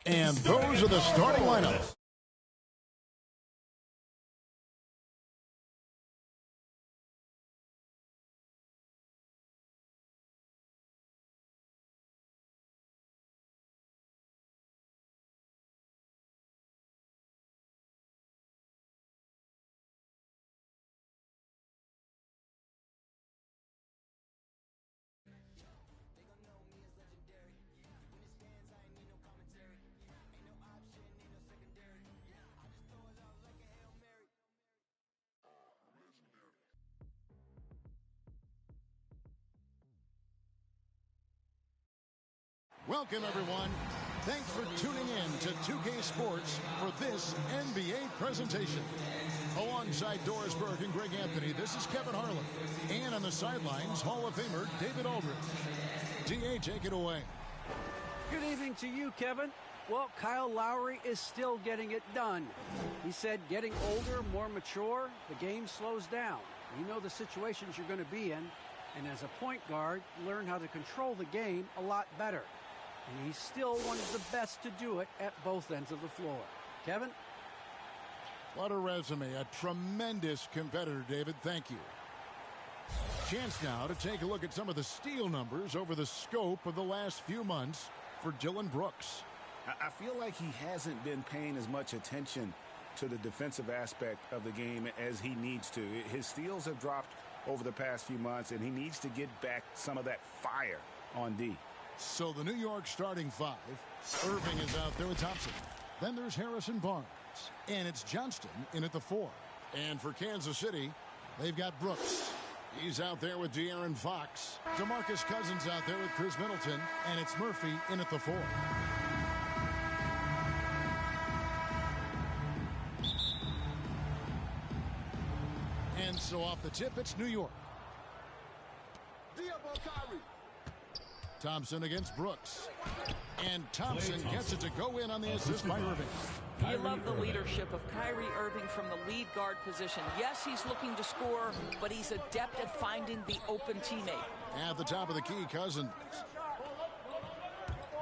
And those are the starting lineups. Welcome, everyone. Thanks for tuning in to 2K Sports for this NBA presentation. Alongside Doris Burke and Greg Anthony, this is Kevin Harlan. And on the sidelines, Hall of Famer David Aldridge. DA, take it away. Good evening to you, Kevin. Well, Kyle Lowry is still getting it done. He said getting older, more mature, the game slows down. You know the situations you're going to be in. And as a point guard, learn how to control the game a lot better. And he's still one of the best to do it at both ends of the floor. Kevin? What a resume. A tremendous competitor, David. Thank you. Chance now to take a look at some of the steal numbers over the scope of the last few months for Dillon Brooks. I feel like he hasn't been paying as much attention to the defensive aspect of the game as he needs to. His steals have dropped over the past few months, and he needs to get back some of that fire on D. So the New York starting five. Irving is out there with Thompson. Then there's Harrison Barnes. And it's Johnston in at the 4. And for Kansas City, they've got Brooks. He's out there with De'Aaron Fox. DeMarcus Cousins out there with Chris Middleton. And it's Murphy in at the 4. And so off the tip, it's New York. Thompson against Brooks. And Thompson gets it to go in on the assist by Irving. You love the leadership of Kyrie Irving from the lead guard position. Yes, he's looking to score, but he's adept at finding the open teammate. At the top of the key, Cousins.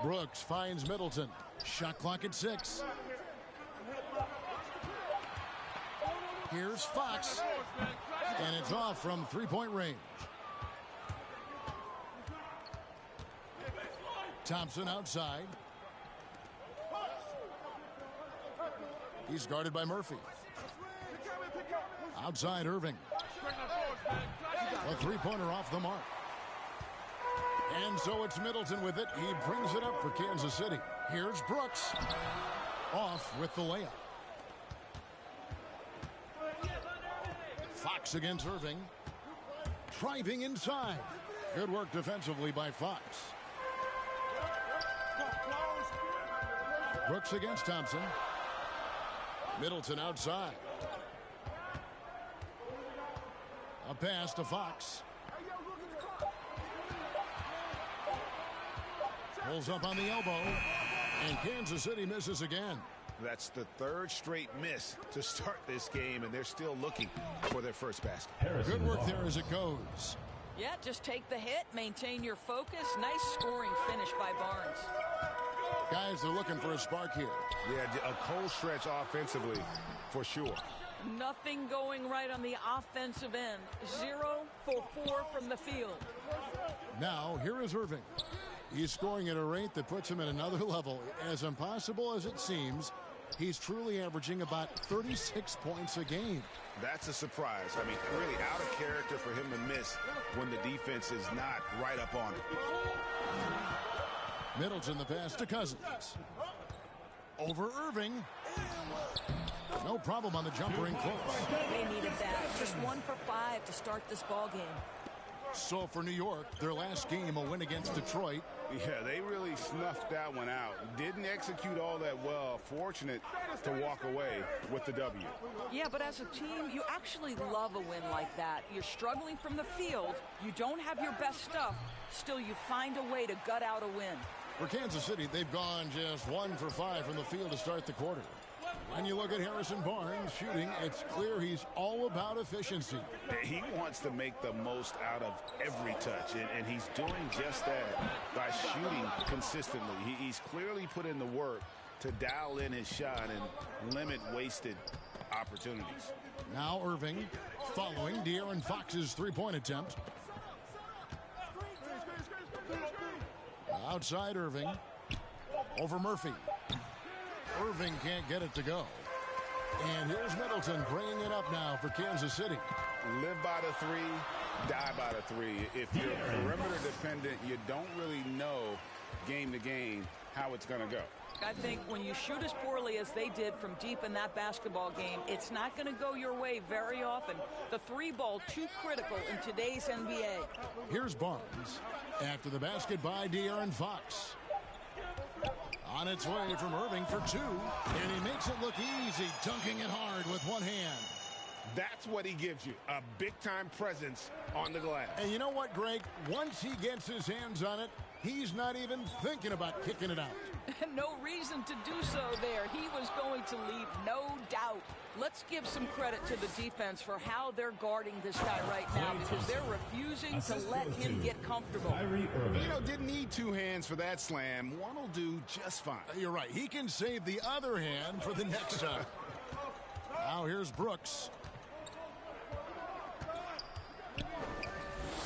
Brooks finds Middleton. Shot clock at 6. Here's Fox. And it's off from three-point range. Thompson outside. He's guarded by Murphy. Outside Irving. A three-pointer off the mark. And so it's Middleton with it. He brings it up for Kansas City. Here's Brooks. Off with the layup. Fox against Irving. Driving inside. Good work defensively by Fox. Brooks against Thompson. Middleton outside. A pass to Fox. Pulls up on the elbow. And Kansas City misses again. That's the third straight miss to start this game, and they're still looking for their first basket. Good work there as it goes. Yeah, just take the hit, maintain your focus. Nice scoring finish by Barnes. Guys, they're looking for a spark here. Yeah, a cold stretch offensively for sure. Nothing going right on the offensive end. 0 for 4 from the field. Now, here is Irving. He's scoring at a rate that puts him at another level. As impossible as it seems, he's truly averaging about 36 points a game. That's a surprise. I mean, really out of character for him to miss when the defense is not right up on it. Middleton the pass to Cousins. Over Irving. No problem on the jumper in close. They needed that. Just 1 for 5 to start this ball game. So for New York, their last game, a win against Detroit. Yeah, they really snuffed that one out. Didn't execute all that well. Fortunate to walk away with the W. Yeah, but as a team, you actually love a win like that. You're struggling from the field. You don't have your best stuff. Still, you find a way to gut out a win. For Kansas City, they've gone just 1 for 5 from the field to start the quarter. When you look at Harrison Barnes shooting, it's clear he's all about efficiency. He wants to make the most out of every touch, and he's doing just that by shooting consistently. He's clearly put in the work to dial in his shot and limit wasted opportunities. Now Irving following De'Aaron Fox's three-point attempt. Outside Irving. Over Murphy. Irving can't get it to go. And here's Middleton bringing it up now for Kansas City. Live by the three, die by the three. If you're perimeter dependent, you don't really know game to game how it's going to go. I think when you shoot as poorly as they did from deep in that basketball game, it's not going to go your way very often. The three ball too critical in today's NBA. Here's Barnes after the basket by De'Aaron Fox. On its way from Irving for two, and he makes it look easy, dunking it hard with one hand. That's what he gives you, a big-time presence on the glass. And you know what, Greg? Once he gets his hands on it, he's not even thinking about kicking it out. No reason to do so there. He was going to leave, no doubt. Let's give some credit to the defense for how they're guarding this guy right now, because they're refusing to let him get comfortable. You know, didn't need two hands for that slam. One will do just fine. You're right. He can save the other hand for the next time. Now here's Brooks.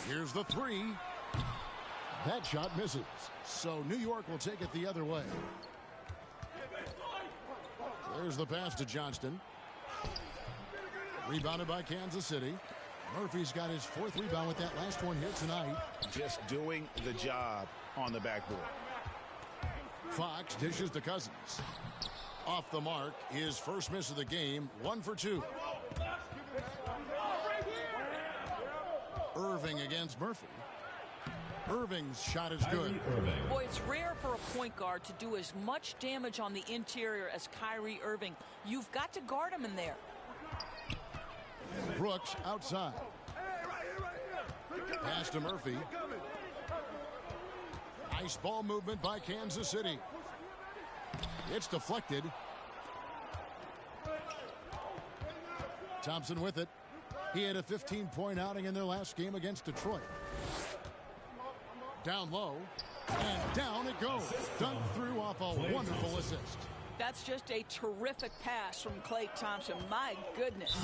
Here's the three. That shot misses. So New York will take it the other way. There's the pass to Johnston. Rebounded by Kansas City. Murphy's got his fourth rebound with that last one here tonight. Just doing the job on the backboard. Fox dishes to Cousins. Off the mark, his first miss of the game, 1 for 2. Irving against Murphy. Irving's shot is good. Boy, it's rare for a point guard to do as much damage on the interior as Kyrie Irving. You've got to guard him in there. Brooks outside. Pass to Murphy. Nice ball movement by Kansas City. It's deflected. Thompson with it. He had a 15-point outing in their last game against Detroit. Down low, and down it goes. Dunked through off a wonderful assist. That's just a terrific pass from Klay Thompson. My goodness.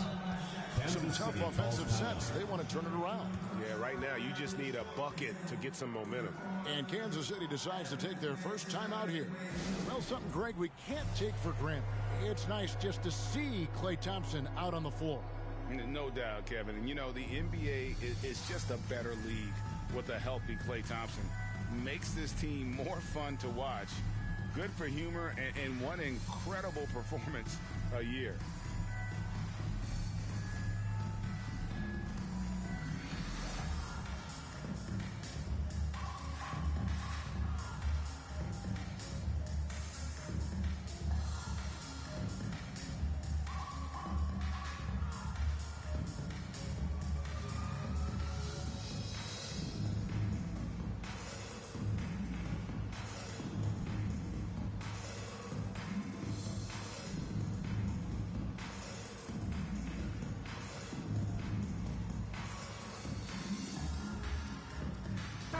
Some tough offensive sets. They want to turn it around. Yeah, right now you just need a bucket to get some momentum. And Kansas City decides to take their first time out here. Well, something, Greg, we can't take for granted. It's nice just to see Klay Thompson out on the floor. No doubt, Kevin. And, you know, the NBA is just a better league with a healthy Klay Thompson. Makes this team more fun to watch. Good for humor and one incredible performance a year.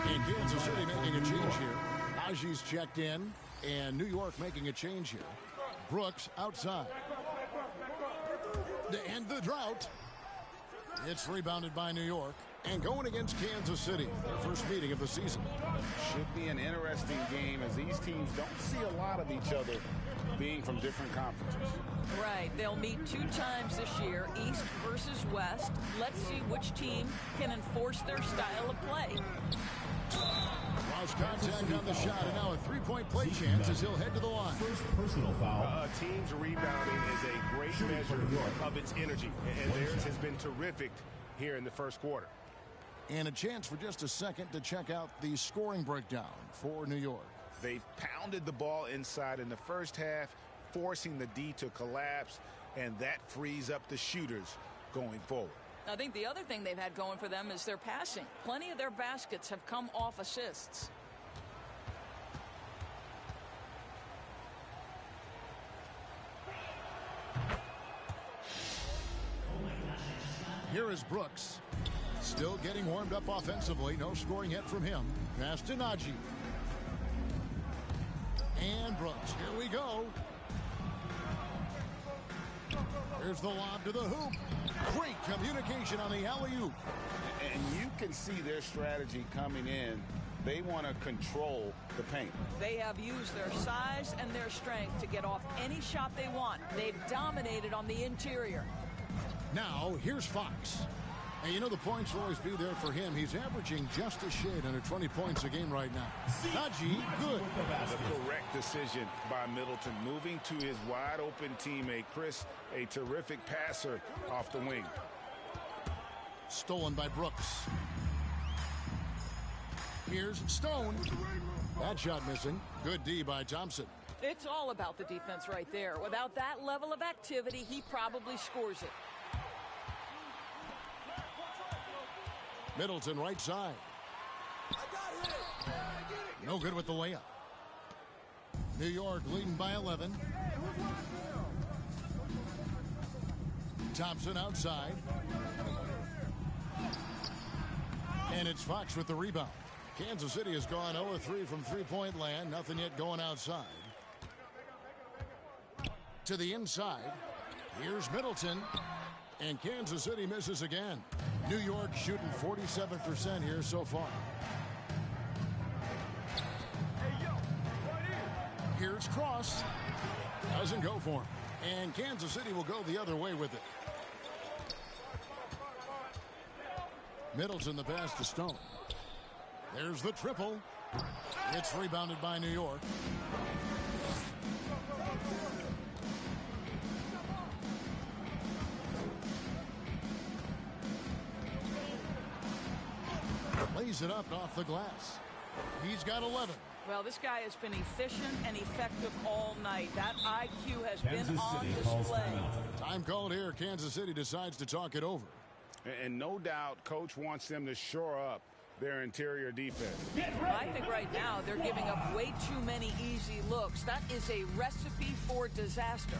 And Kansas City making a change here. Najee's checked in, and New York making a change here. Brooks outside. To end the drought. It's rebounded by New York. And going against Kansas City, their first meeting of the season. Should be an interesting game as these teams don't see a lot of each other being from different conferences. Right. They'll meet 2 times this year, East versus West. Let's see which team can enforce their style of play. Lost contact on the shot, and now a three-point play chance as he'll head to the line. First personal foul. A team's rebounding is a great measure of its energy, and theirs has been terrific here in the first quarter. And a chance for just a second to check out the scoring breakdown for New York. They've pounded the ball inside in the first half, forcing the D to collapse, and that frees up the shooters going forward. I think the other thing they've had going for them is their passing. Plenty of their baskets have come off assists. Here is Brooks. Still getting warmed up offensively. No scoring yet from him. Pass to Najee. And Brooks, here we go. Here's the lob to the hoop. Great communication on the alley-oop. And you can see their strategy coming in. They want to control the paint. They have used their size and their strength to get off any shot they want. They've dominated on the interior. Now, here's Fox. And you know the points will always be there for him. He's averaging just a shade under 20 points a game right now. Najee, good. The correct decision by Middleton. Moving to his wide-open teammate, Chris, a terrific passer off the wing. Stolen by Brooks. Here's Stone. That shot missing. Good D by Thompson. It's all about the defense right there. Without that level of activity, he probably scores it. Middleton right side. No good with the layup. New York leading by 11. Thompson outside. And it's Fox with the rebound. Kansas City has gone 0-3 from three-point land. Nothing yet going outside. To the inside. Here's Middleton. And Kansas City misses again. New York shooting 47% here so far. Here's Cross. Doesn't go for him. And Kansas City will go the other way with it. Middleton the pass to Stone. There's the triple. It's rebounded by New York. Lays it up off the glass. He's got 11. Well, this guy has been efficient and effective all night. That IQ has been on display. Time called here. Kansas City decides to talk it over. And no doubt, Coach wants them to shore up their interior defense. I think right now they're giving up way too many easy looks. That is a recipe for disaster.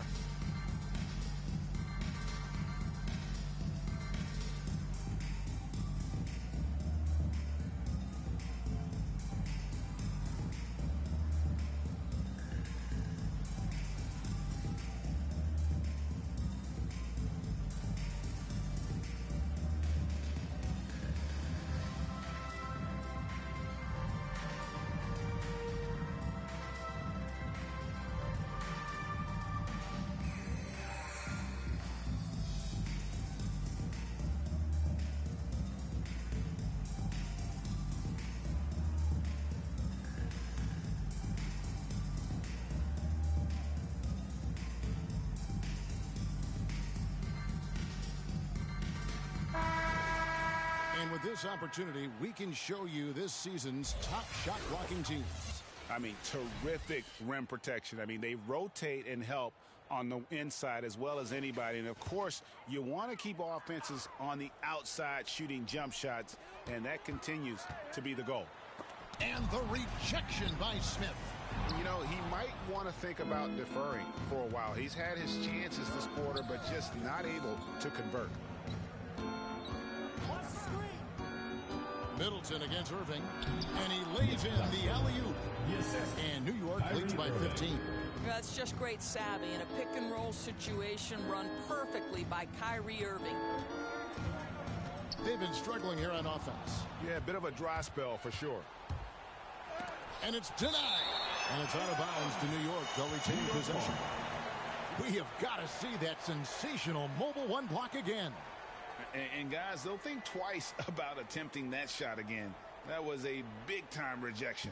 With this opportunity, we can show you this season's top shot blocking teams. I mean, terrific rim protection. I mean, they rotate and help on the inside as well as anybody. And, of course, you want to keep offenses on the outside shooting jump shots, and that continues to be the goal. And the rejection by Smith. You know, he might want to think about deferring for a while. He's had his chances this quarter, but just not able to convert. Middleton against Irving, and he lays in the alley-oop. And New York leads by 15. That's just great savvy in a pick-and-roll situation run perfectly by Kyrie Irving. They've been struggling here on offense. Yeah, a bit of a dry spell for sure. And it's denied. And it's out of bounds to New York. They'll retain possession. We have got to see that sensational mobile one block again. And guys, they'll think twice about attempting that shot again. That was a big-time rejection.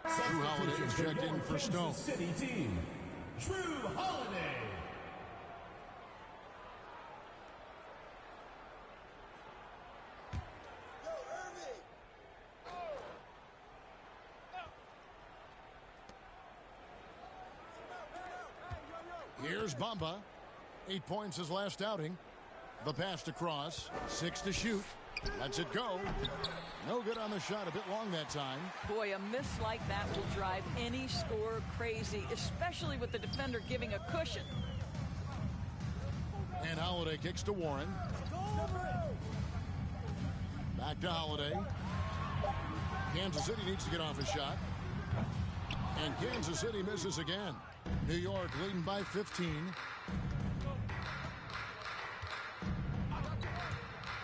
Drew Holiday is checked in for Stone. City team, Drew Holiday. Here's Bamba. 8 points his last outing. The pass to Cross. 6 to shoot. Lets it go. No good on the shot. A bit long that time. Boy, a miss like that will drive any scorer crazy, especially with the defender giving a cushion. And Holiday kicks to Warren. Back to Holiday. Kansas City needs to get off a shot. And Kansas City misses again. New York leading by 15.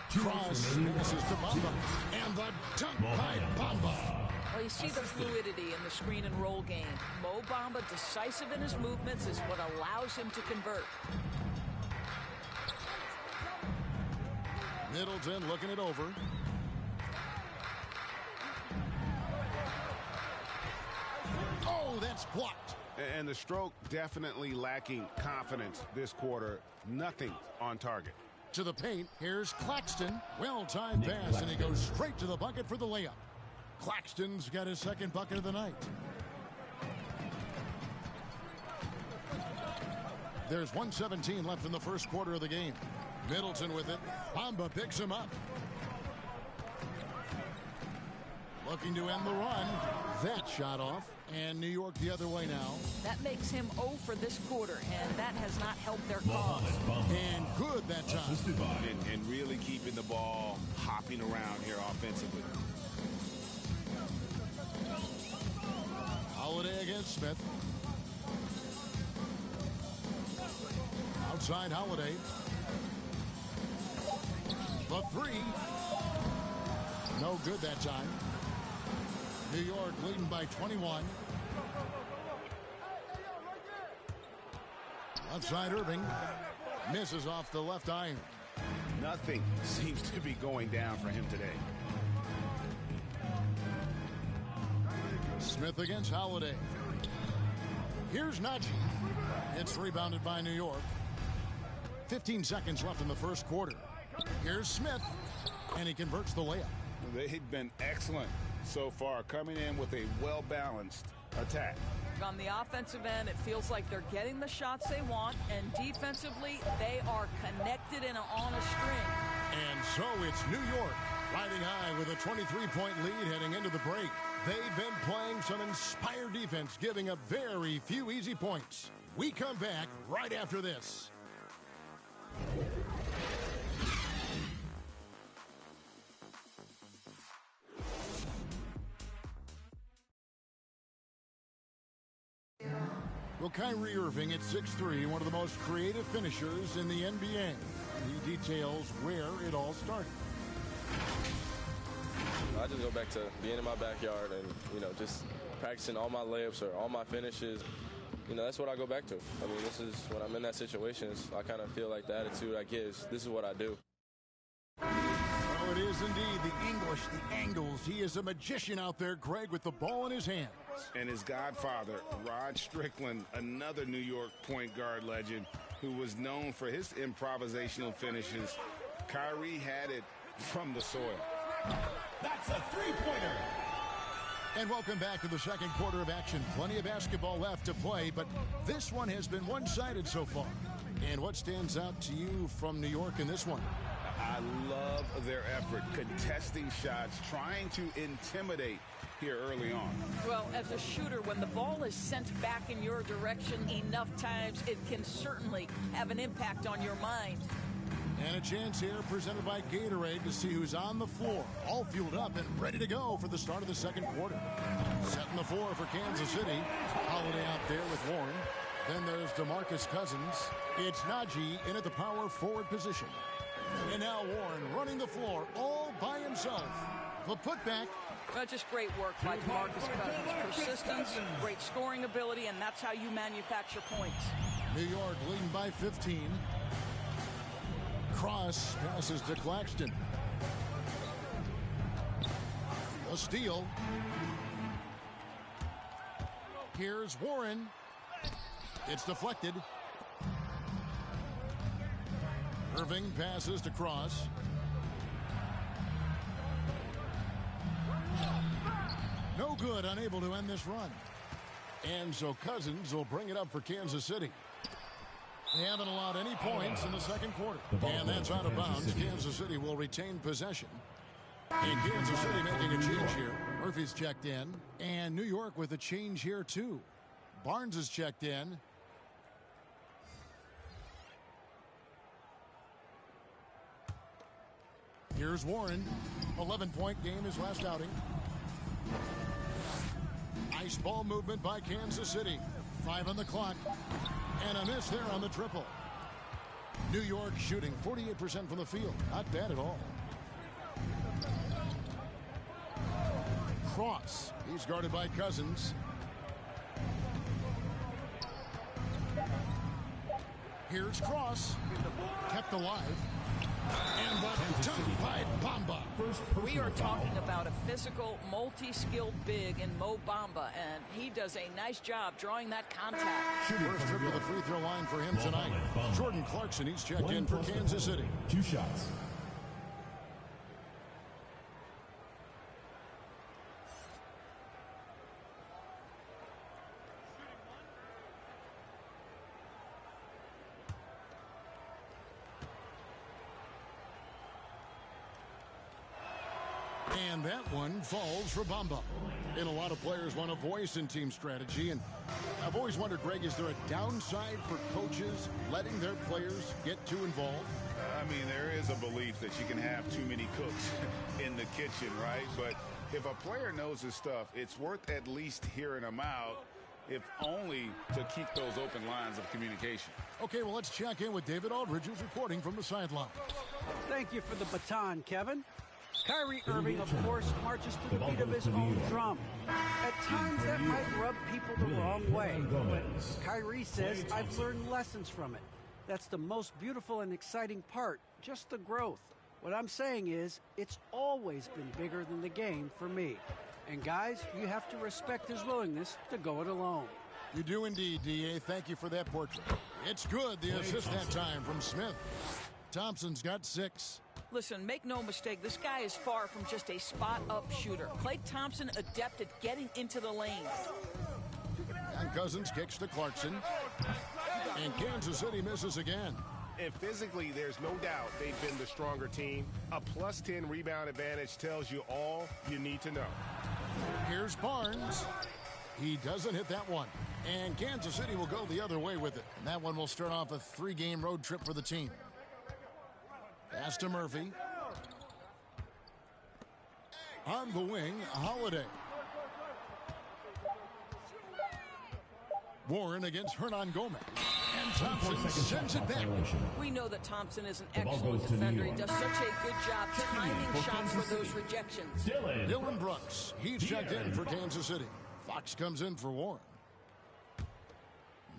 Cross misses to Bamba. And the dunk by Bamba. Well, you see the fluidity in the screen and roll game. Mo Bamba, decisive in his movements, is what allows him to convert. Middleton looking it over. Oh, that's blocked. And the stroke definitely lacking confidence this quarter. Nothing on target. To the paint, here's Claxton. Well-timed pass, and he goes straight to the bucket for the layup. Claxton's got his second bucket of the night. There's 1:17 left in the first quarter of the game. Middleton with it. Bamba picks him up. Looking to end the run. That shot off. And New York the other way now. That makes him 0 for this quarter, and that has not helped their cause. And good that time. And really keeping the ball hopping around here offensively. Holiday against Smith. Outside Holiday. The three. No good that time. New York leading by 21. Outside Irving. Misses off the left iron. Nothing seems to be going down for him today. Smith against Holiday. Here's Najee. It's rebounded by New York. 15 seconds left in the first quarter. Here's Smith. And he converts the layup. They've been excellent so far, coming in with a well-balanced attack. On the offensive end, it feels like they're getting the shots they want, and defensively, they are connected and on a string. And so it's New York riding high with a 23-point lead heading into the break. They've been playing some inspired defense, giving up very few easy points. We come back right after this. Well, Kyrie Irving at 6'3", one of the most creative finishers in the NBA. He details where it all started. I just go back to being in my backyard and, just practicing all my layups or all my finishes. That's what I go back to. I mean, this is when I'm in that situation, I kind of feel like the attitude I get is this is what I do. Oh, it is indeed the English, the angles. He is a magician out there, Greg, with the ball in his hands. And his godfather, Rod Strickland, another New York point guard legend who was known for his improvisational finishes. Kyrie had it from the soil. That's a three-pointer. And welcome back to the second quarter of action. Plenty of basketball left to play, but this one has been one-sided so far. And what stands out to you from New York in this one? I love their effort, contesting shots, trying to intimidate here early on. Well, as a shooter, when the ball is sent back in your direction enough times, it can certainly have an impact on your mind. And a chance here presented by Gatorade to see who's on the floor, all fueled up and ready to go for the start of the second quarter. Setting the floor for Kansas City. Holiday out there with Warren. Then there's DeMarcus Cousins. It's Najee in at the power forward position. And now Warren running the floor all by himself. The putback. Well, just great work by DeMarcus Cousins. Persistence, great scoring ability, and that's how you manufacture points. New York leading by 15. Cross passes to Claxton. A steal. Here's Warren. It's deflected. Irving passes to Cross. No good, unable to end this run. And so Cousins will bring it up for Kansas City. They haven't allowed any points in the second quarter. And that's out of bounds. Kansas City will retain possession. And Kansas City making a change here. Murphy's checked in. And New York with a change here too. Barnes is checked in. Here's Warren. 11-point game his last outing. Nice ball movement by Kansas City. 5 on the clock. And a miss there on the triple. New York shooting 48% from the field. Not bad at all. Cross. He's guarded by Cousins. Here's Cross. Kept alive. And dunked by Bamba. We are talking about a physical, multi-skilled big in Mo Bamba, and he does a nice job drawing that contact. First trip to the free throw line for him tonight. Jordan Clarkson, he's checked in for Kansas City. 2 shots. And that one falls for Bamba. And a lot of players want a voice in team strategy. And I've always wondered, Greg, is there a downside for coaches letting their players get too involved? I mean, there is a belief that you can have too many cooks in the kitchen, right? But if a player knows his stuff, it's worth at least hearing him out, if only to keep those open lines of communication. Okay, well, let's check in with David Aldridge, who's reporting from the sideline. Thank you for the baton, Kevin. Kyrie Irving, of course, marches to the beat of his own drum. At times, that might rub people the wrong way. But Kyrie says, I've learned lessons from it. That's the most beautiful and exciting part, just the growth. What I'm saying is, it's always been bigger than the game for me. And guys, you have to respect his willingness to go it alone. You do indeed, D.A. Thank you for that portrait. It's good, the assist that time from Smith. Thompson's got 6. Listen, make no mistake, this guy is far from just a spot-up shooter. Klay Thompson adept at getting into the lane. And Cousins kicks to Clarkson. And Kansas City misses again. And physically, there's no doubt they've been the stronger team. A +10 rebound advantage tells you all you need to know. Here's Barnes. He doesn't hit that one. And Kansas City will go the other way with it. And that one will start off a 3-game road trip for the team. Pass to Murphy. On the wing, Holiday. Warren against Hernan Gomez. And Thompson sends it back. We know that Thompson is an excellent defender. He does such a good job timing shots for those rejections. Dylan Brooks. He's checked in for Kansas City. Fox comes in for Warren.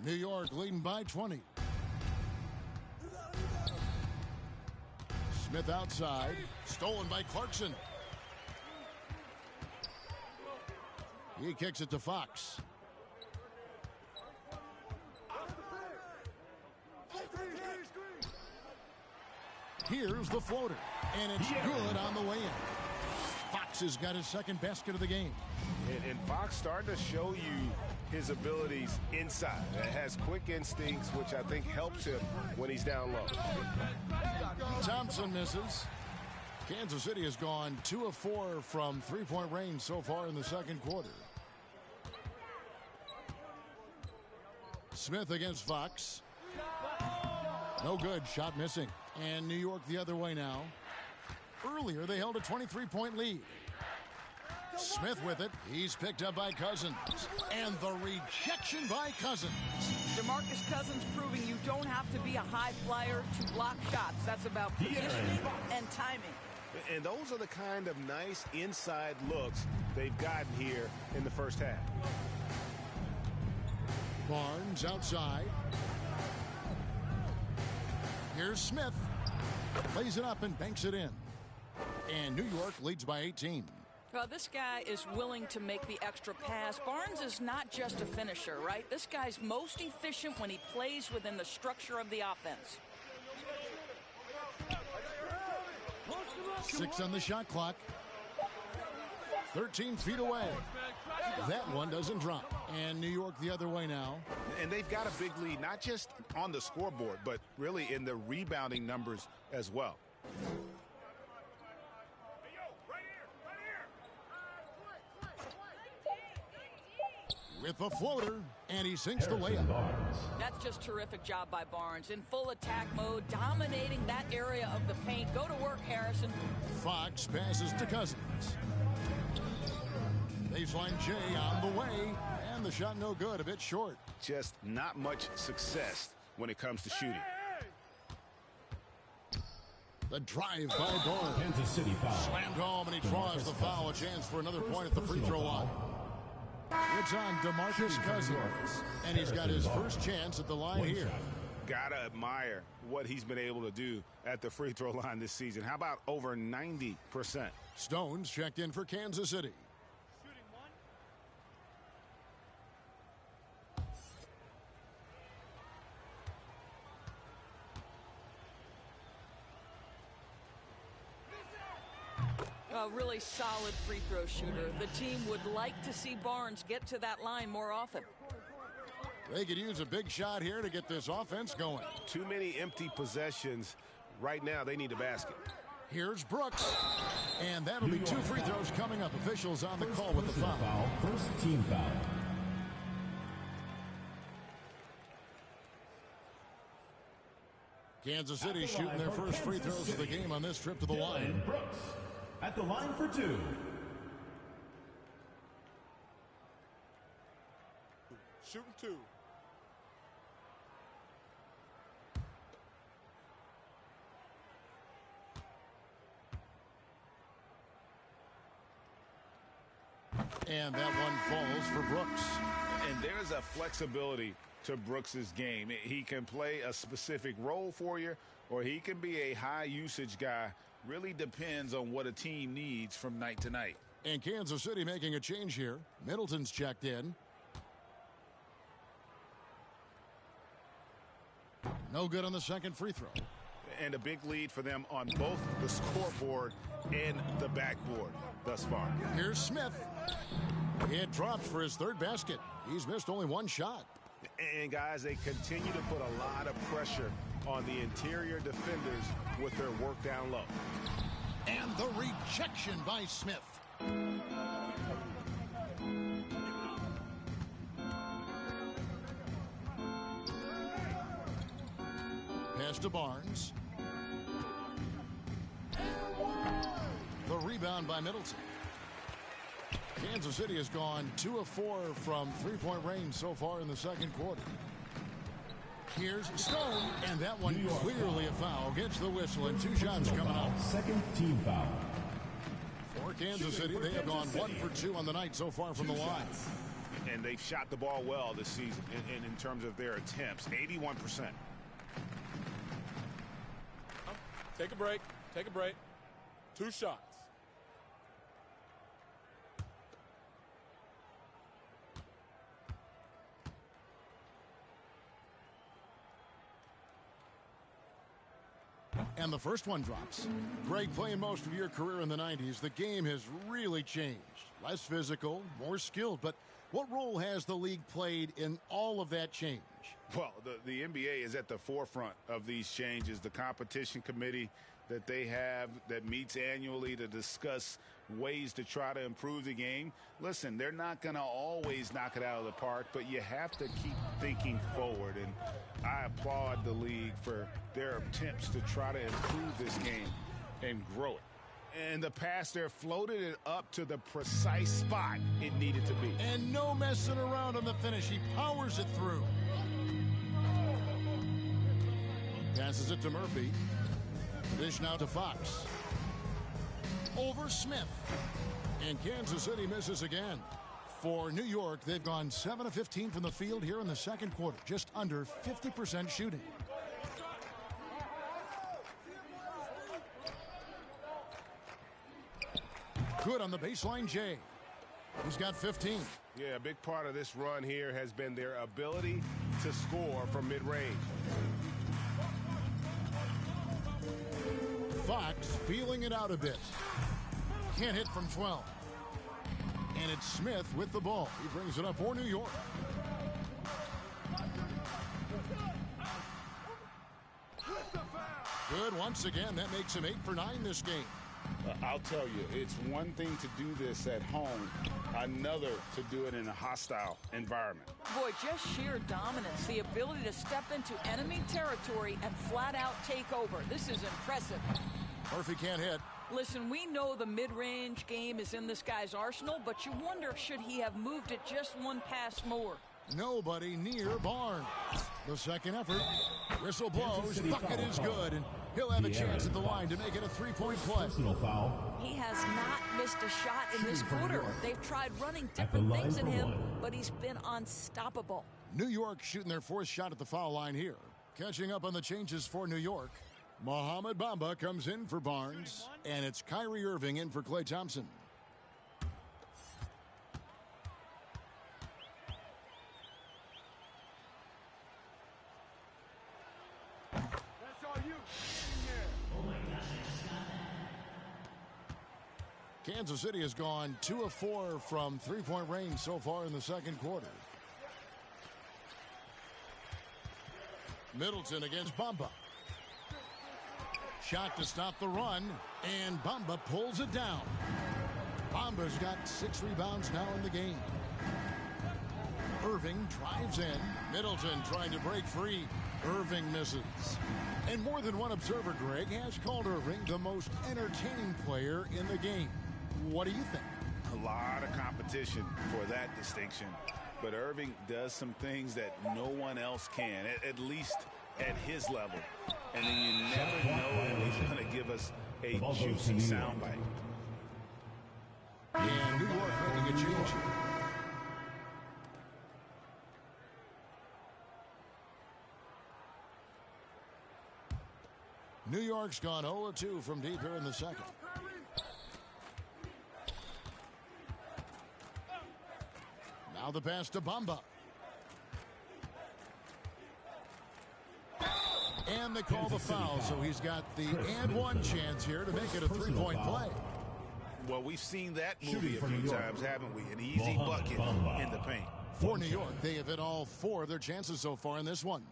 New York leading by 20. Smith outside. Stolen by Clarkson. He kicks it to Fox. Here's the floater. And it's good on the way in. Fox has got his second basket of the game. And Fox starting to show you his abilities inside. It has quick instincts, which I think helps him when he's down low. Thompson misses. Kansas City has gone 2 of 4 from three-point range so far in the second quarter. Smith against Fox. No good. Shot missing. And New York the other way now. Earlier, they held a 23-point lead. Smith with it. He's picked up by Cousins. And the rejection by Cousins. DeMarcus Cousins proving you don't have to be a high flyer to block shots. That's about positioning and timing. And those are the kind of nice inside looks they've gotten here in the first half. Barnes outside. Here's Smith. Lays it up and banks it in. And New York leads by 18. Well, this guy is willing to make the extra pass. Barnes is not just a finisher, right? This guy's most efficient when he plays within the structure of the offense. 6 on the shot clock. 13 feet away. That one doesn't drop. And New York the other way now. And they've got a big lead, not just on the scoreboard, but really in the rebounding numbers as well. With a floater, and he sinks the layup. That's just terrific job by Barnes. In full attack mode, dominating that area of the paint. Go to work, Harrison. Fox passes to Cousins. baseline J on the way. And the shot no good, a bit short. Just not much success when it comes to shooting. The drive by Barnes. Kansas City foul. Slammed home, and he draws the foul. A chance for another point at the free throw line. It's on DeMarcus Cousins, and he's got his first chance at the line here. Gotta admire what he's been able to do at the free throw line this season. How about over 90%? Stones checked in for Kansas City. A really solid free throw shooter. The team would like to see Barnes get to that line more often. They could use a big shot here to get this offense going. Too many empty possessions. Right now, they need a basket. Here's Brooks. And that'll be 2 free throws coming up. Officials on the call with the foul. First team foul. Kansas City shooting their first free throws of the game on this trip to the line. Brooks at the line for 2. Shooting 2. And that one falls for Brooks. And there's a flexibility to Brooks's game. He can play a specific role for you, or he can be a high usage guy. Really depends on what a team needs from night to night. And Kansas City making a change here. Middleton's checked in. No good on the second free throw. And a big lead for them on both the scoreboard and the backboard thus far. Here's Smith. It drops for his third basket. He's missed only one shot. And, guys, they continue to put a lot of pressure on the interior defenders with their work down low. And the rejection by Smith. Pass to Barnes. The rebound by Middleton. Kansas City has gone 2 of 4 from three-point range so far in the second quarter. Here's Stone, and that one clearly a foul. Gets the whistle, and 2 shots coming up. Second team foul. For Kansas City, they have gone 1 for 2 on the night so far from the line. And they've shot the ball well this season in terms of their attempts, 81%. Take a break. Take a break. 2 shots. And the first one drops. Greg, playing most of your career in the 90s, the game has really changed. Less physical, more skilled. But what role has the league played in all of that change? Well, the NBA is at the forefront of these changes. The competition committee that they have that meets annually to discuss ways to try to improve the game. Listen, they're not going to always knock it out of the park, but you have to keep thinking forward. And I applaud the league for their attempts to try to improve this game and grow it. And the pass there floated it up to the precise spot it needed to be. And no messing around on the finish. He powers it through. Passes it to Murphy. Dish now to Fox. Over Smith. And Kansas City misses again. For New York, they've gone 7 of 15 from the field here in the second quarter. Just under 50% shooting. Good on the baseline, Jay. He's got 15. Yeah, a big part of this run here has been their ability to score from mid-range. Fox feeling it out a bit. Can't hit from 12. And it's Smith with the ball. He brings it up for New York. Good once again. That makes him 8 for 9 this game. I'll tell you, it's one thing to do this at home, another to do it in a hostile environment. Boy, just sheer dominance, the ability to step into enemy territory and flat out take over. This is impressive. Murphy can't hit. Listen, we know the mid-range game is in this guy's arsenal, but you wonder, should he have moved it just one pass more? Nobody near Barnes. The second effort. Whistle blows. Bucket is good. And he'll have a chance at the line to make it a three-point play. Personal foul. He has not missed a shot in this quarter. They've tried running different things at him, but he's been unstoppable. New York shooting their fourth shot at the foul line here. Catching up on the changes for New York. Mohamed Bamba comes in for Barnes, and it's Kyrie Irving in for Klay Thompson. That's all you. Kansas City has gone 2 of 4 from three-point range so far in the second quarter. Middleton against Bamba. Shot to stop the run, and Bamba pulls it down. Bamba's got 6 rebounds now in the game. Irving drives in. Middleton trying to break free. Irving misses. And more than one observer, Greg, has called Irving the most entertaining player in the game. What do you think? A lot of competition for that distinction. But Irving does some things that no one else can, at least at his level. And then you never know when he's going to give us a juicy soundbite. And New York making a change here. New York's gone 0-2 from deep here in the second. Now the pass to Bamba. And they call the foul, so he's got the and one chance here to make it a three-point play. Well, we've seen that movie a few times, haven't we? An easy bucket in the paint. For New York, they have hit all 4 of their chances so far in this one.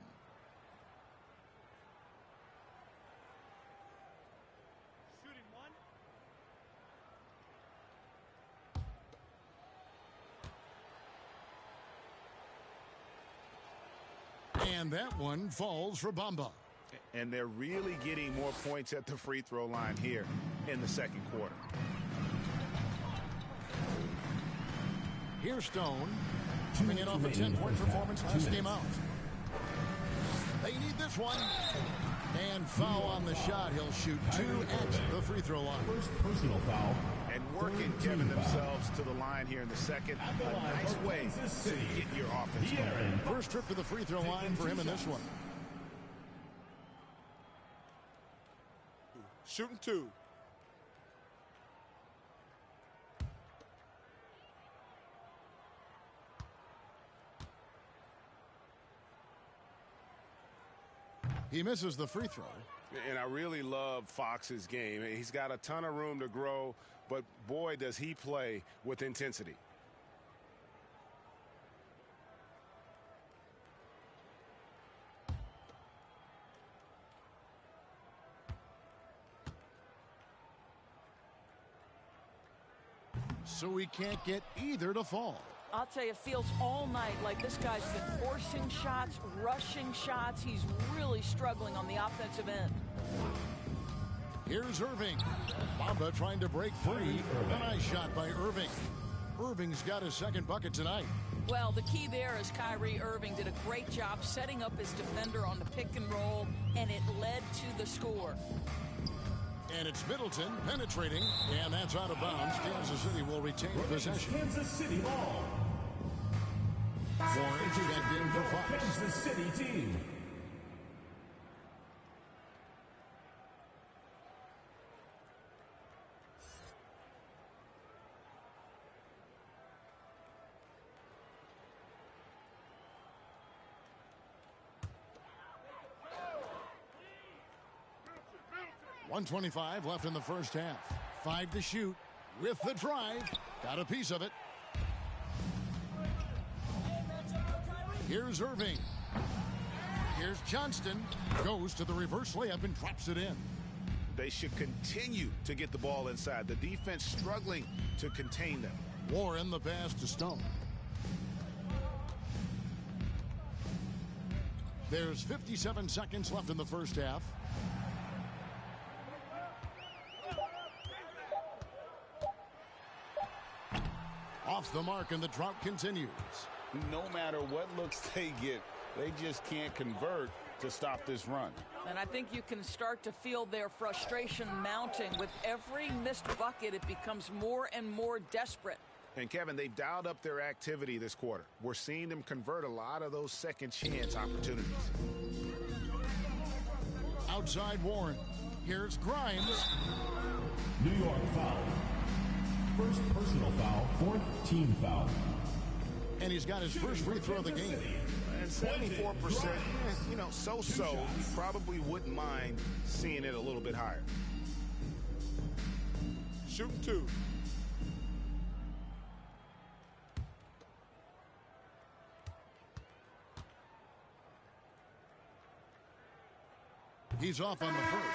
And that one falls for Bamba. And they're really getting more points at the free throw line here in the second quarter. Here's Stone coming in off a 10-point performance last game out. They need this one. And foul on the shot. He'll shoot 2 at the free throw line. First personal foul. And working Kevin themselves to the line here in the second. A nice way to get your offense going. First trip to the free throw line for him in this one. Shooting 2. He misses the free throw. And I really love Fox's game. He's got a ton of room to grow, but boy, does he play with intensity. So he can't get either to fall. I'll tell you, it feels all night like this guy's been forcing shots, rushing shots. He's really struggling on the offensive end. Here's Irving. Bamba trying to break free. A nice shot by Irving. Irving's got his second bucket tonight. Well, the key there is Kyrie Irving did a great job setting up his defender on the pick and roll, and it led to the score. And it's Middleton penetrating, and that's out of bounds. Kansas City will retain possession. Kansas City ball. Warren checked in for Fox. Kansas City team. .125 left in the first half. 5 to shoot with the drive. Got a piece of it. Here's Irving. Here's Johnston. Goes to the reverse layup and drops it in. They should continue to get the ball inside. The defense struggling to contain them. Warren the pass to Stone. There's 57 seconds left in the first half. Off the mark, and the drought continues. No matter what looks they get, they just can't convert to stop this run. And I think you can start to feel their frustration mounting. With every missed bucket, it becomes more and more desperate. And, Kevin, they've dialed up their activity this quarter. We're seeing them convert a lot of those second chance opportunities. Outside Warren. Here's Grimes. New York foul. First personal foul, fourth team foul. And he's got his first free throw of the game. And 74%, you know, so-so. You probably wouldn't mind seeing it a little bit higher. Shooting 2. He's off on the first.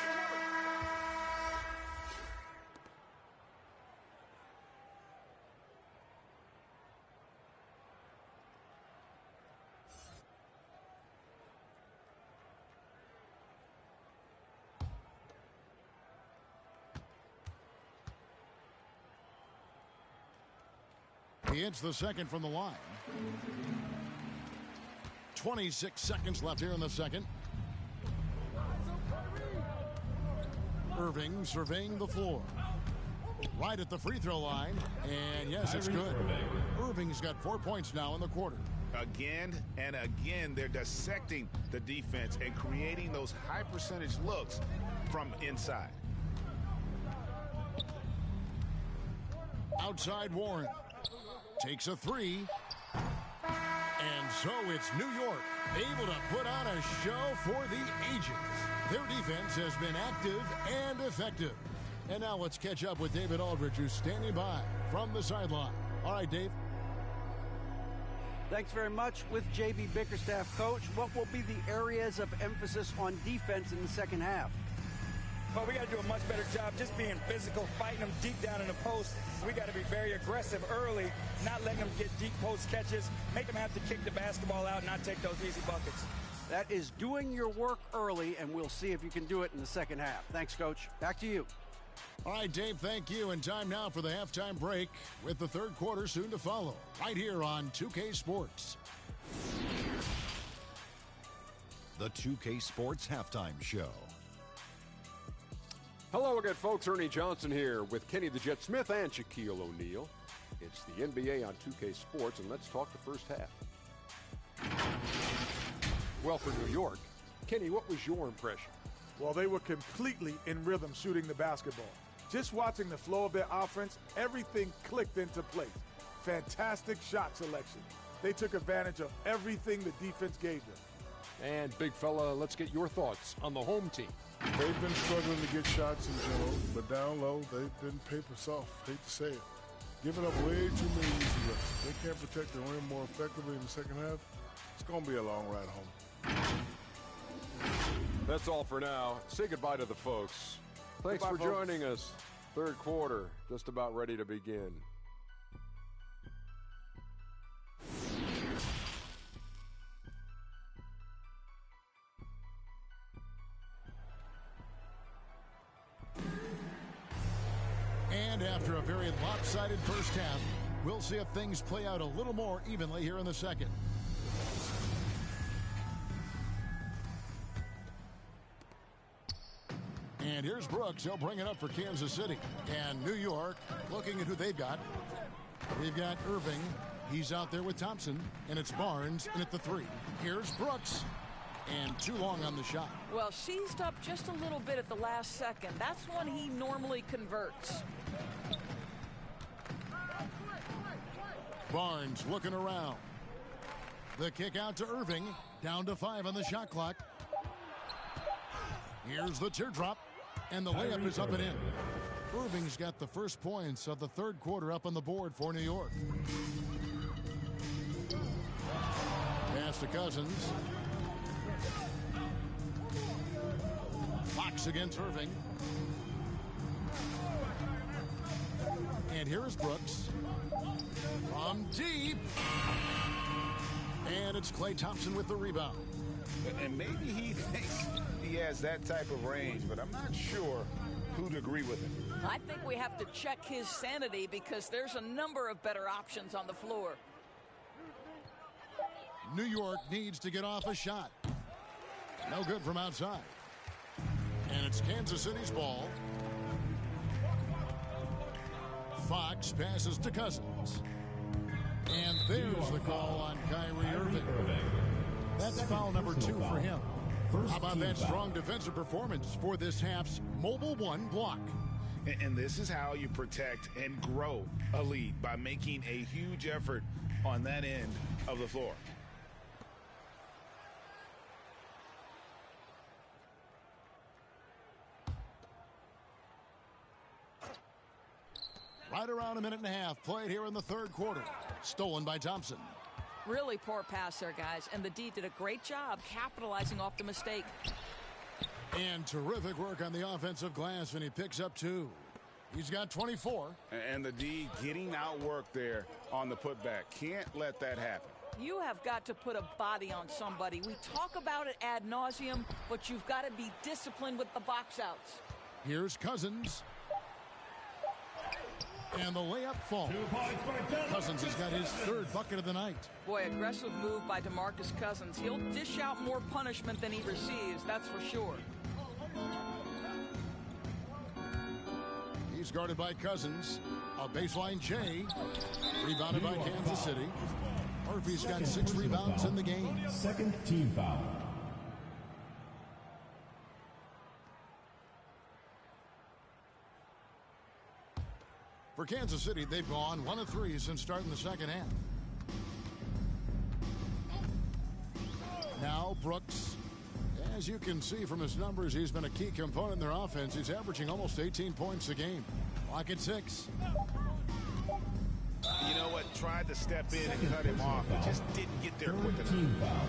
He hits the second from the line. 26 seconds left here in the second. Irving surveying the floor. Right at the free throw line. And yes, it's good. Irving's got 4 points now in the quarter. Again and again, they're dissecting the defense and creating those high percentage looks from inside. Outside Warren. Takes a three. And so it's New York able to put on a show for the ages. Their defense has been active and effective. And now let's catch up with David Aldridge, who's standing by from the sideline. All right, Dave. Thanks very much. With J.B. Bickerstaff, Coach, what will be the areas of emphasis on defense in the second half? Well, we got to do a much better job just being physical, fighting them deep down in the post. We got to be very aggressive early, not letting them get deep post catches, make them have to kick the basketball out, not take those easy buckets. That is doing your work early, and we'll see if you can do it in the second half. Thanks, Coach. Back to you. All right, Dave, thank you. And time now for the halftime break with the third quarter soon to follow right here on 2K Sports. The 2K Sports Halftime Show. Hello again, folks. Ernie Johnson here with Kenny the Jet Smith and Shaquille O'Neal. It's the NBA on 2K Sports, and let's talk the first half. Well, for New York, Kenny, what was your impression? Well, they were completely in rhythm shooting the basketball. Just watching the flow of their offense, everything clicked into place. Fantastic shot selection. They took advantage of everything the defense gave them. And, big fella, let's get your thoughts on the home team. They've been struggling to get shots in general, but down low, they've been paper soft. Hate to say it. Giving up way too many easy looks. If they can't protect the rim more effectively in the second half, it's going to be a long ride home. That's all for now. Say goodbye to the folks. Thanks for joining us. Third quarter, just about ready to begin. And after a very lopsided first half, we'll see if things play out a little more evenly here in the second. And here's Brooks. He'll bring it up for Kansas City. And New York, looking at who they've got. They've got Irving. He's out there with Thompson. And it's Barnes in at the three. Here's Brooks. And too long on the shot. Well, seized up just a little bit at the last second. That's when he normally converts. Barnes looking around. The kick out to Irving. Down to 5 on the shot clock. Here's the teardrop. And the layup is up and in. Irving's got the first points of the third quarter up on the board for New York. Pass to Cousins. Fox against Irving. And here's Brooks. From deep. And it's Klay Thompson with the rebound. And maybe he thinks he has that type of range, but I'm not sure who'd agree with him. I think we have to check his sanity because there's a number of better options on the floor. New York needs to get off a shot. No good from outside. And it's Kansas City's ball. Fox passes to Cousins. And there's the call on Kyrie Irving. That's foul number 2 for him. How about that strong defensive performance for this half's Mobile One block? And this is how you protect and grow a lead, by making a huge effort on that end of the floor. Right around a minute and a half played here in the third quarter. Stolen by Thompson. Really poor pass there, guys, and the D did a great job capitalizing off the mistake. And terrific work on the offensive glass, and he picks up 2. He's got 24. And the D getting outworked there on the putback. Can't let that happen. You have got to put a body on somebody. We talk about it ad nauseum, but you've got to be disciplined with the box outs. Here's Cousins. And the layup falls. Cousins has got his 3rd bucket of the night. Boy, aggressive move by DeMarcus Cousins. He'll dish out more punishment than he receives, that's for sure. He's guarded by Cousins. A baseline J. Rebounded by Kansas City. Murphy's got 6 rebounds in the game. Second team foul. For Kansas City, they've gone 1 of 3 since starting the second half. Now Brooks. As you can see from his numbers, he's been a key component in their offense. He's averaging almost 18 points a game. Clock at 6. You know what? Tried to step in and cut him off, but just didn't get there quick enough.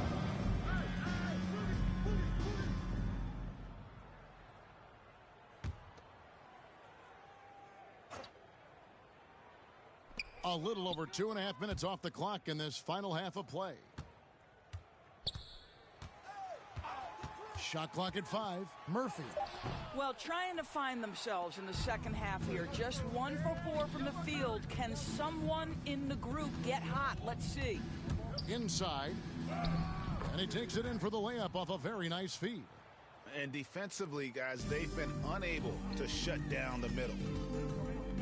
A little over 2.5 minutes off the clock in this final half of play. Shot clock at 5. Murphy. Well, trying to find themselves in the second half here. Just 1 for 4 from the field. Can someone in the group get hot? Let's see. Inside. And he takes it in for the layup off a very nice feed. And defensively, guys, they've been unable to shut down the middle.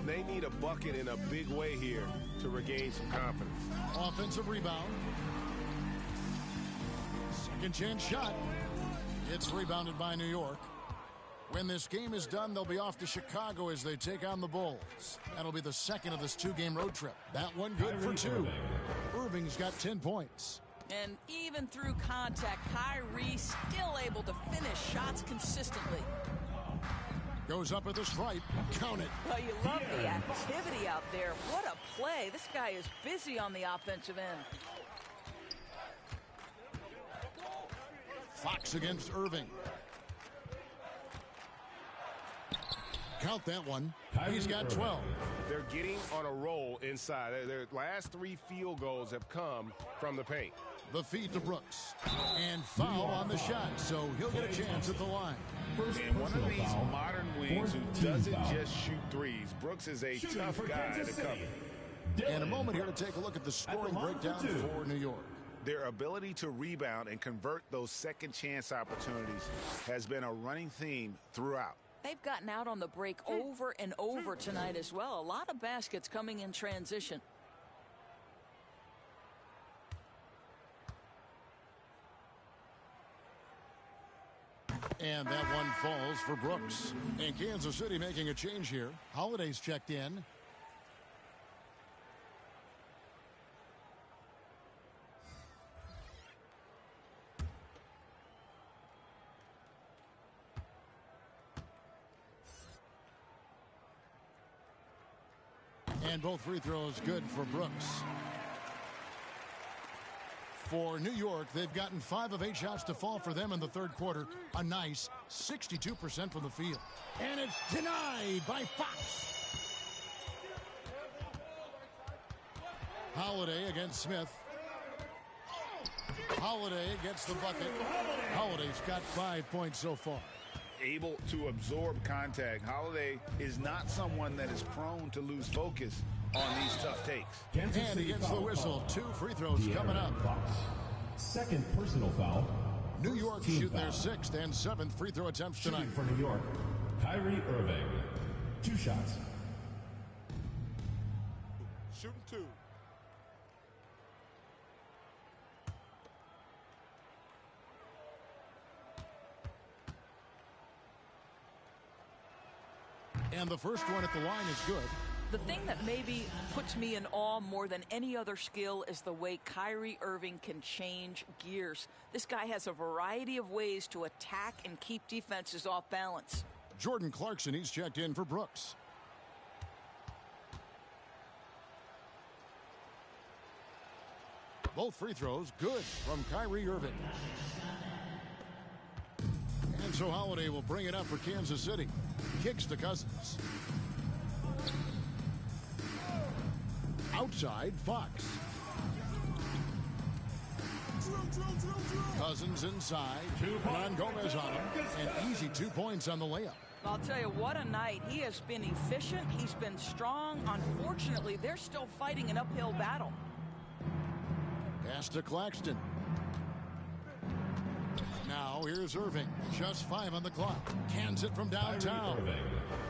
They need a bucket in a big way here to regain some confidence. Offensive rebound. Second chance shot. It's rebounded by New York. When this game is done, they'll be off to Chicago as they take on the Bulls. That'll be the second of this 2-game road trip. That one good for 2. Irving's got 10 points. And even through contact, Kyrie still able to finish shots consistently. Goes up at the stripe. Count it. Well, you love the activity out there. What a play. This guy is busy on the offensive end. Fox against Irving. Count that one. He's got 12. They're getting on a roll inside. Their last 3 field goals have come from the paint. The feed to Brooks. And foul on the shot, so he'll get a chance at the line. And one of these modern wings who doesn't just shoot threes. Brooks is a tough guy to cover. And a moment here to take a look at the scoring breakdown for New York. Their ability to rebound and convert those second chance opportunities has been a running theme throughout. They've gotten out on the break over and over tonight as well. A lot of baskets coming in transition. And that one falls for Brooks. And Kansas City making a change here. Holiday's checked in. And both free throws good for Brooks. For New York, they've gotten 5 of 8 shots to fall for them in the third quarter. A nice 62% from the field. And it's denied by Fox. Holiday against Smith. Holiday gets the bucket. Holiday's got 5 points so far. able to absorb contact. Holiday is not someone that is prone to lose focus on these tough takes. And he gets the whistle. 2 free throws coming up. Second personal foul. New York shooting their 6th and 7th free throw attempts tonight. For New York, Kyrie Irving. 2 shots. Shooting 2. And the first one at the line is good. The thing that maybe puts me in awe more than any other skill is the way Kyrie Irving can change gears. This guy has a variety of ways to attack and keep defenses off balance. Jordan Clarkson, he's checked in for Brooks. Both free throws good from Kyrie Irving. And so Holiday will bring it up for Kansas City. Kicks to Cousins. Outside, Fox. Cousins inside. Hernan Gomez on him. And easy 2 points on the layup. I'll tell you, what a night. He has been efficient. He's been strong. Unfortunately, they're still fighting an uphill battle. Pass to Claxton. Now here's Irving. Just 5 on the clock. Cans it from downtown.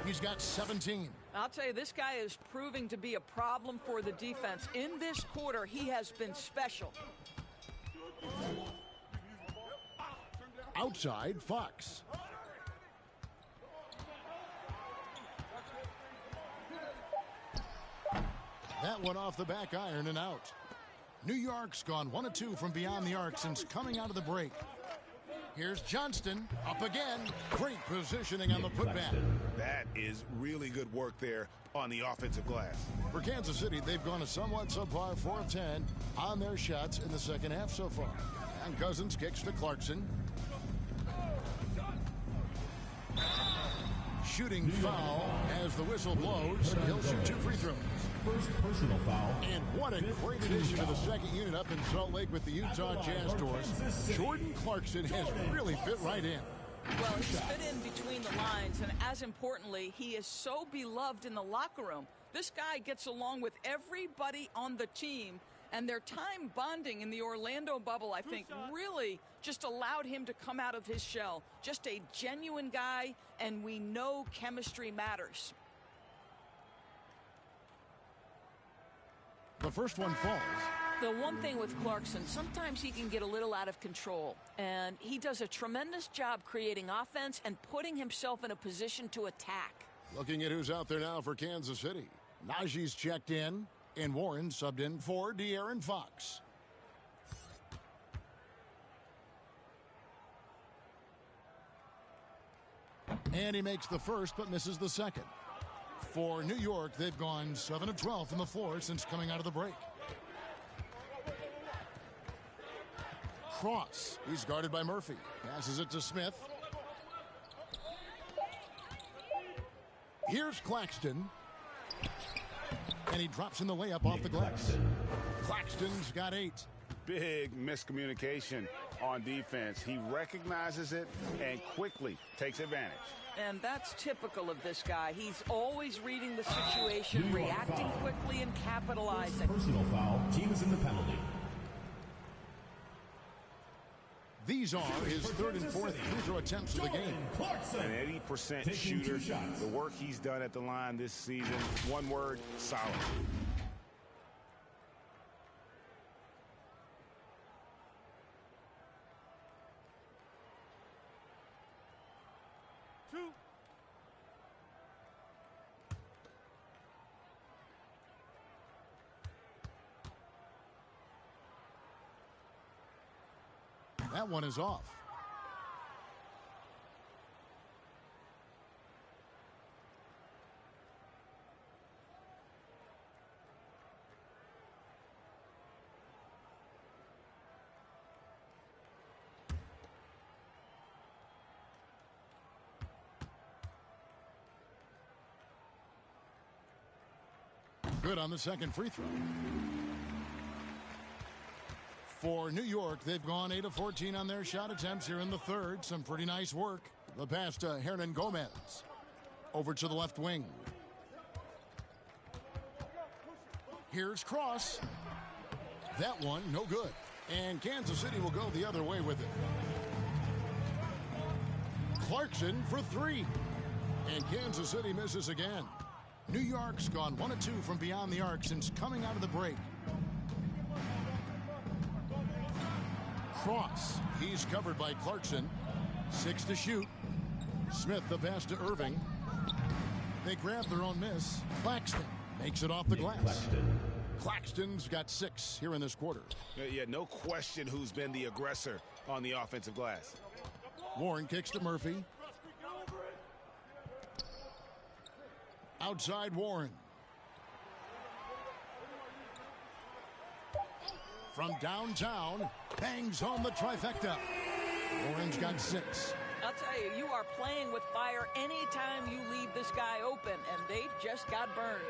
He's got 17. I'll tell you, this guy is proving to be a problem for the defense. In this quarter, he has been special. Outside, Fox. That one off the back iron and out. New York's gone 1 of 2 from beyond the arc since coming out of the break. Here's Johnston up again. Great positioning on the putback. That is really good work there on the offensive glass. For Kansas City, they've gone a somewhat subpar 4 of 10 on their shots in the second half so far. And Cousins kicks to Clarkson. Shooting foul as the whistle blows. He'll shoot 2 free throws. First personal foul. And what a great addition to the second unit up in Salt Lake with the Utah Jazz Doors. Jordan Clarkson has really fit right in. Well, he's fit in between the lines, and as importantly, he is so beloved in the locker room. This guy gets along with everybody on the team, and their time bonding in the Orlando bubble, I think, really just allowed him to come out of his shell. Just a genuine guy, and we know chemistry matters. The first one falls. The one thing with Clarkson, sometimes he can get a little out of control, and he does a tremendous job creating offense and putting himself in a position to attack. Looking at who's out there now for Kansas City. Najee's checked in, and Warren subbed in for De'Aaron Fox. And he makes the first but misses the second. For New York, they've gone 7 of 12 from the floor since coming out of the break. Cross. He's guarded by Murphy. Passes it to Smith. Here's Claxton. And he drops in the layup off the glass. Claxton's got 8. Big miscommunication on defense. He recognizes it and quickly takes advantage. And that's typical of this guy. He's always reading the situation, reacting quickly, and capitalizing. Personal foul. Team is in the penalty. These are his 3rd and 4th free throw attempts of the game. An 80% shooter. The work he's done at the line this season, one word, solid. That one is off. Good on the second free throw. For New York, they've gone 8 of 14 on their shot attempts here in the third. Some pretty nice work. The pass to Hernan Gomez. Over to the left wing. Here's Cross. That one, no good. And Kansas City will go the other way with it. Clarkson for three. And Kansas City misses again. New York's gone 1 of 2 from beyond the arc since coming out of the break. Cross. He's covered by Clarkson. 6 to shoot. Smith the pass to Irving. They grab their own miss. Claxton makes it off the glass. Claxton's got 6 here in this quarter. Yeah, no question who's been the aggressor on the offensive glass. Warren kicks to Murphy. Outside Warren. From downtown, bangs home the trifecta. Warren's got 6. I'll tell you, you are playing with fire anytime you leave this guy open, and they just got burned.